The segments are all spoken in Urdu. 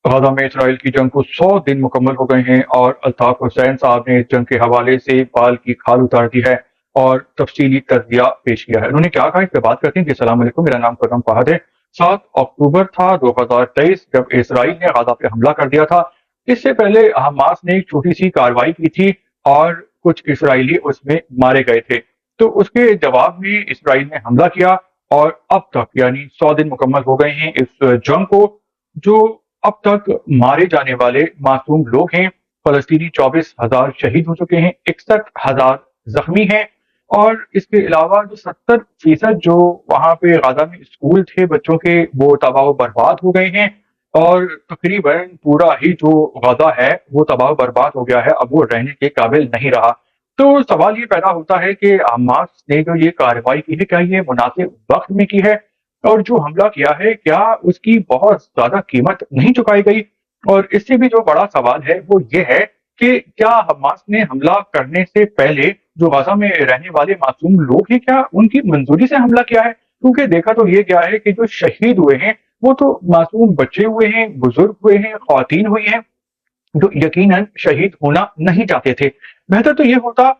غزہ میں اسرائیل کی جنگ کو 100 دن مکمل ہو گئے ہیں اور الطاف حسین صاحب نے اس جنگ کے حوالے سے بال کی کھال اتار دی ہے اور تفصیلی تجزیہ پیش کیا ہے۔ انہوں نے کیا کہا، اس پہ بات کرتے ہیں۔ السلام علیکم، میرا نام کرم فہد ہے۔ 7 اکتوبر تھا 2023 جب اسرائیل نے غزہ پہ حملہ کر دیا تھا۔ اس سے پہلے حماس نے ایک چھوٹی سی کارروائی کی تھی اور کچھ اسرائیلی اس میں مارے گئے تھے، تو اس کے جواب میں اسرائیل نے حملہ کیا اور اب تک یعنی 100 دن مکمل ہو گئے ہیں اس جنگ کو۔ جو اب تک مارے جانے والے معصوم لوگ ہیں، فلسطینی 24,000 شہید ہو چکے ہیں، 61,000 زخمی ہیں، اور اس کے علاوہ جو 70% جو وہاں پہ غزہ میں اسکول تھے بچوں کے، وہ تباہ و برباد ہو گئے ہیں، اور تقریباً پورا ہی جو غزہ ہے وہ تباہ و برباد ہو گیا ہے، اب وہ رہنے کے قابل نہیں رہا۔ تو سوال یہ پیدا ہوتا ہے کہ حماس نے جو یہ کارروائی کی ہے، کیا یہ مناسب وقت میں کی ہے؟ اور جو حملہ کیا ہے، کیا اس کی بہت زیادہ قیمت نہیں چکائی گئی؟ اور اس سے بھی جو بڑا سوال ہے وہ یہ ہے کہ کیا حماس نے حملہ کرنے سے پہلے جو غزہ میں رہنے والے معصوم لوگ ہیں، کیا ان کی منظوری سے حملہ کیا ہے؟ کیونکہ دیکھا تو یہ گیا ہے کہ جو شہید ہوئے ہیں وہ تو معصوم بچے ہوئے ہیں، بزرگ ہوئے ہیں، خواتین ہوئی ہیں، جو یقیناً شہید ہونا نہیں چاہتے تھے۔ بہتر تو یہ ہوتا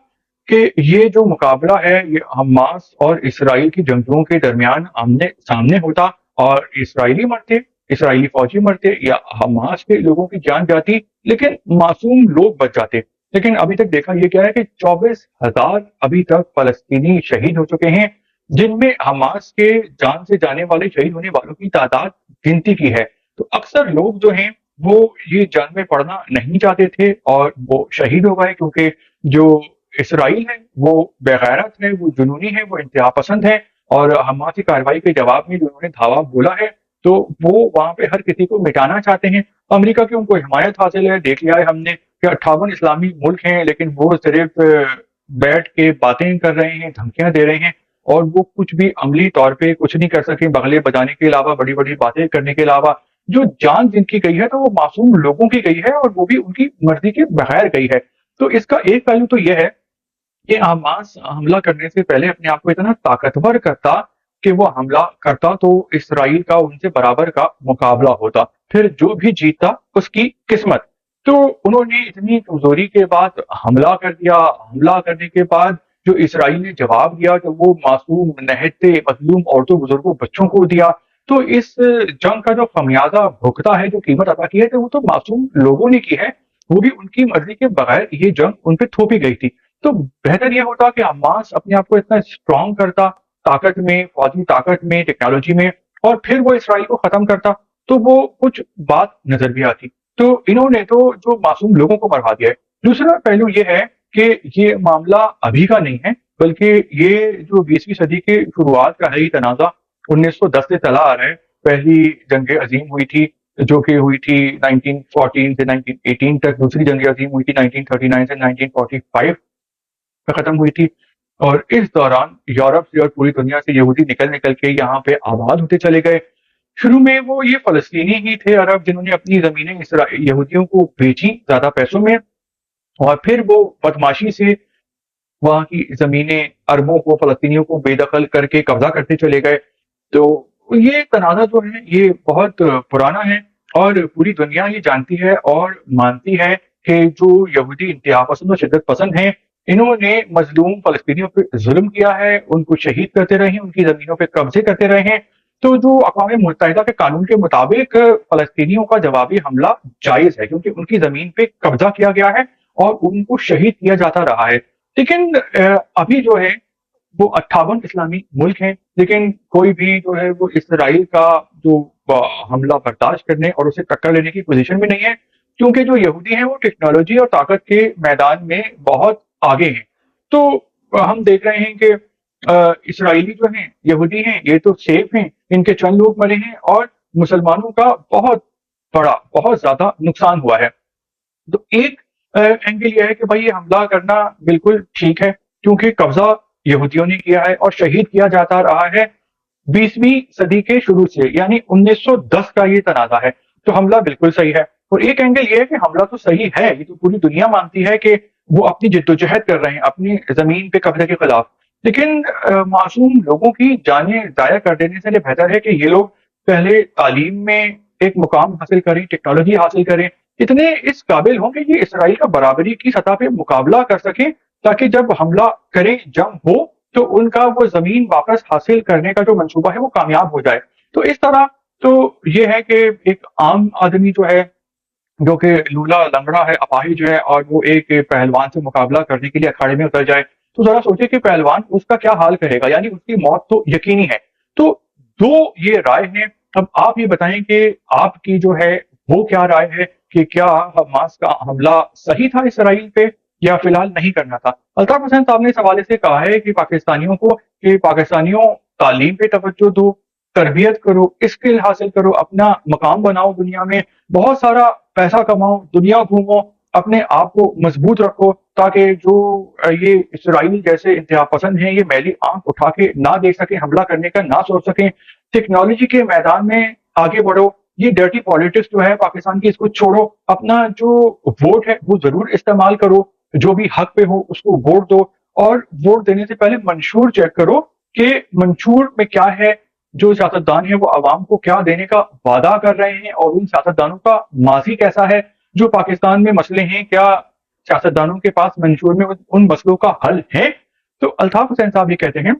کہ یہ جو مقابلہ ہے یہ حماس اور اسرائیل کی جنگجوؤں کے درمیان آمنے سامنے ہوتا، اور اسرائیلی مرتے، اسرائیلی فوجی مرتے، یا حماس کے لوگوں کی جان جاتی، لیکن معصوم لوگ بچ جاتے۔ لیکن ابھی تک دیکھا یہ کیا ہے کہ 24,000 ابھی تک فلسطینی شہید ہو چکے ہیں، جن میں حماس کے جان سے جانے والے شہید ہونے والوں کی تعداد گنتی کی ہے۔ تو اکثر لوگ جو ہیں وہ یہ جنگ میں پڑھنا نہیں چاہتے تھے اور وہ شہید ہو گئے، کیونکہ جو اسرائیل ہے وہ بغیرت ہے، وہ جنونی ہے، وہ انتہا پسند ہے، اور حماس کی کارروائی کے جواب میں جو انہوں نے دھاوا بولا ہے تو وہ وہاں پہ ہر کسی کو مٹانا چاہتے ہیں۔ امریکہ کی ان کو حمایت حاصل ہے، دیکھ لیا ہے ہم نے کہ 58 اسلامی ملک ہیں، لیکن وہ صرف بیٹھ کے باتیں کر رہے ہیں، دھمکیاں دے رہے ہیں، اور وہ کچھ بھی عملی طور پہ کچھ نہیں کر سکے، بغلے بجانے کے علاوہ، بڑی بڑی باتیں کرنے کے علاوہ۔ جو جان جن کی گئی ہے تو وہ معصوم لوگوں کی گئی ہے، اور وہ بھی ان کی مرضی کے بغیر گئی ہے۔ تو اس کا ایک پہلو تو یہ ہے کہ حماس حملہ کرنے سے پہلے اپنے آپ کو اتنا طاقتور کرتا کہ وہ حملہ کرتا تو اسرائیل کا ان سے برابر کا مقابلہ ہوتا، پھر جو بھی جیتا اس کی قسمت۔ تو انہوں نے اتنی کمزوری کے بعد حملہ کر دیا، حملہ کرنے کے بعد جو اسرائیل نے جواب دیا کہ وہ معصوم نہتے مظلوم عورتوں بزرگوں بچوں کو دیا۔ تو اس جنگ کا جو خمیازہ بھگتا ہے، جو قیمت ادا کی ہے، تو وہ تو معصوم لوگوں نے کی ہے، وہ بھی ان کی مرضی کے بغیر یہ جنگ ان پہ تھوپی گئی تھی۔ تو بہتر یہ ہوتا کہ حماس اپنے آپ کو اتنا اسٹرانگ کرتا، طاقت میں، فوجی طاقت میں، ٹیکنالوجی میں، اور پھر وہ اسرائیل کو ختم کرتا تو وہ کچھ بات نظر بھی آتی۔ تو انہوں نے تو جو معصوم لوگوں کو مروا دیا ہے۔ دوسرا پہلو یہ ہے کہ یہ معاملہ ابھی کا نہیں ہے، بلکہ یہ جو 20ویں صدی کے شروعات کا ہے یہ تنازع 1910 سے چلا آ رہا ہے۔ پہلی جنگ عظیم ہوئی تھی جو کہ ہوئی تھی 1914 سے 1918 تک، دوسری جنگ عظیم ہوئی تھی 1939 سے 1945 میں ختم ہوئی تھی، اور اس دوران یورپ سے اور پوری دنیا سے یہودی نکل نکل کے یہاں پہ آباد ہوتے چلے گئے۔ شروع میں وہ یہ فلسطینی ہی تھے عرب جنہوں نے اپنی زمینیں یہودیوں کو بیچی زیادہ پیسوں میں، اور پھر وہ بدماشی سے وہاں کی زمینیں عربوں کو، فلسطینیوں کو بے دخل کر کے قبضہ کرتے چلے گئے۔ تو یہ تنازع جو ہے یہ بہت پرانا ہے، اور پوری دنیا یہ جانتی ہے اور مانتی ہے کہ جو یہودی انتہا پسند اور شدت پسند ہیں، انہوں نے مظلوم فلسطینیوں پہ ظلم کیا ہے، ان کو شہید کرتے رہے ہیں، ان کی زمینوں پہ قبضے کرتے رہے ہیں۔ تو جو اقوام متحدہ کے قانون کے مطابق فلسطینیوں کا جوابی حملہ جائز ہے، کیونکہ ان کی زمین پہ قبضہ کیا گیا ہے اور ان کو شہید کیا جاتا رہا ہے۔ لیکن ابھی جو ہے وہ 58 اسلامی ملک ہیں، لیکن کوئی بھی جو ہے وہ اسرائیل کا جو حملہ برداشت کرنے اور اسے ٹکر لینے کی پوزیشن میں نہیں ہے، کیونکہ جو یہودی ہیں وہ ٹیکنالوجی اور طاقت کے میدان میں بہت آگے ہیں۔ تو ہم دیکھ رہے ہیں کہ اسرائیلی جو ہیں، یہودی ہیں، یہ تو سیف ہیں، ان کے چند لوگ مرے ہیں، اور مسلمانوں کا بہت بڑا، بہت زیادہ نقصان ہوا ہے۔ تو ایک اینگل یہ ہے کہ بھائی یہ حملہ کرنا بالکل ٹھیک ہے، کیونکہ قبضہ یہودیوں نے کیا ہے اور شہید کیا جاتا رہا ہے 20ویں صدی کے شروع سے، یعنی 1910 کا یہ تنازع ہے، تو حملہ بالکل صحیح ہے۔ اور ایک اینگل یہ ہے کہ حملہ تو صحیح ہے، یہ تو پوری دنیا مانتی ہے کہ وہ اپنی جدوجہد کر رہے ہیں اپنی زمین پہ قبضے کے خلاف، لیکن معصوم لوگوں کی جانیں ضائع کر دینے سے بہتر ہے کہ یہ لوگ پہلے تعلیم میں ایک مقام حاصل کریں، ٹیکنالوجی حاصل کریں، اتنے اس قابل ہوں کہ یہ اسرائیل کا برابری کی سطح پہ مقابلہ کر سکیں، تاکہ جب حملہ کریں، جنگ ہو، تو ان کا وہ زمین واپس حاصل کرنے کا جو منصوبہ ہے وہ کامیاب ہو جائے۔ تو اس طرح تو یہ ہے کہ ایک عام آدمی جو ہے، جو کہ لولا لنگڑا ہے، اپاہج جو ہے، اور وہ ایک پہلوان سے مقابلہ کرنے کے لیے اکھاڑے میں اتر جائے، تو ذرا سوچے کہ پہلوان اس کا کیا حال کرے گا، یعنی اس کی موت تو یقینی ہے۔ تو دو یہ رائے ہیں، اب آپ یہ بتائیں کہ آپ کی جو ہے وہ کیا رائے ہے، کہ کیا حماس کا حملہ صحیح تھا اسرائیل پہ، یا فی الحال نہیں کرنا تھا؟ الطاف حسین صاحب نے اس حوالے سے کہا ہے کہ پاکستانیوں تعلیم پہ توجہ دو، تربیت کرو، اسکل حاصل کرو، اپنا مقام بناؤ دنیا میں، بہت سارا پیسہ کماؤ، دنیا گھومو، اپنے آپ کو مضبوط رکھو، تاکہ جو یہ اسرائیل جیسے انتہا پسند ہیں، یہ میلی آنکھ اٹھا کے نہ دیکھ سکیں، حملہ کرنے کا نہ سوچ سکیں۔ ٹیکنالوجی کے میدان میں آگے بڑھو، یہ ڈرٹی پالیٹکس جو ہے پاکستان کی، اس کو چھوڑو، اپنا جو ووٹ ہے وہ ضرور استعمال کرو، جو بھی حق پہ ہو اس کو ووٹ دو، اور ووٹ دینے سے پہلے منشور چیک کرو کہ منشور میں کیا ہے، جو سیاستدان ہیں وہ عوام کو کیا دینے کا وعدہ کر رہے ہیں، اور ان سیاستدانوں کا ماضی کیسا ہے، جو پاکستان میں مسئلے ہیں، کیا سیاستدانوں کے پاس منشور میں ان مسئلوں کا حل ہے؟ تو الطاف حسین صاحب یہ کہتے ہیں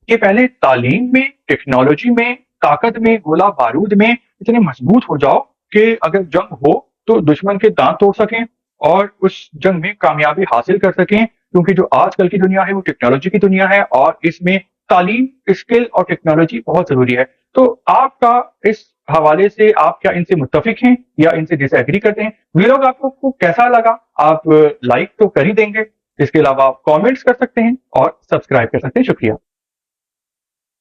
کہ پہلے تعلیم میں، ٹیکنالوجی میں، طاقت میں، گولہ بارود میں اتنے مضبوط ہو جاؤ کہ اگر جنگ ہو تو دشمن کے دانت توڑ سکیں اور اس جنگ میں کامیابی حاصل کر سکیں، کیونکہ جو آج کل کی دنیا ہے وہ ٹیکنالوجی کی دنیا ہے، اور اس میں تعلیم، اسکل اور ٹیکنالوجی بہت ضروری ہے۔ تو آپ کا اس حوالے سے، آپ کیا ان سے متفق ہیں یا ان سے ڈس ایگری کرتے ہیں؟ ویلوگ آپ کو کیسا لگا؟ آپ لائک تو کر ہی دیں گے، اس کے علاوہ کامنٹس کر سکتے ہیں اور سبسکرائب کر سکتے ہیں۔ شکریہ۔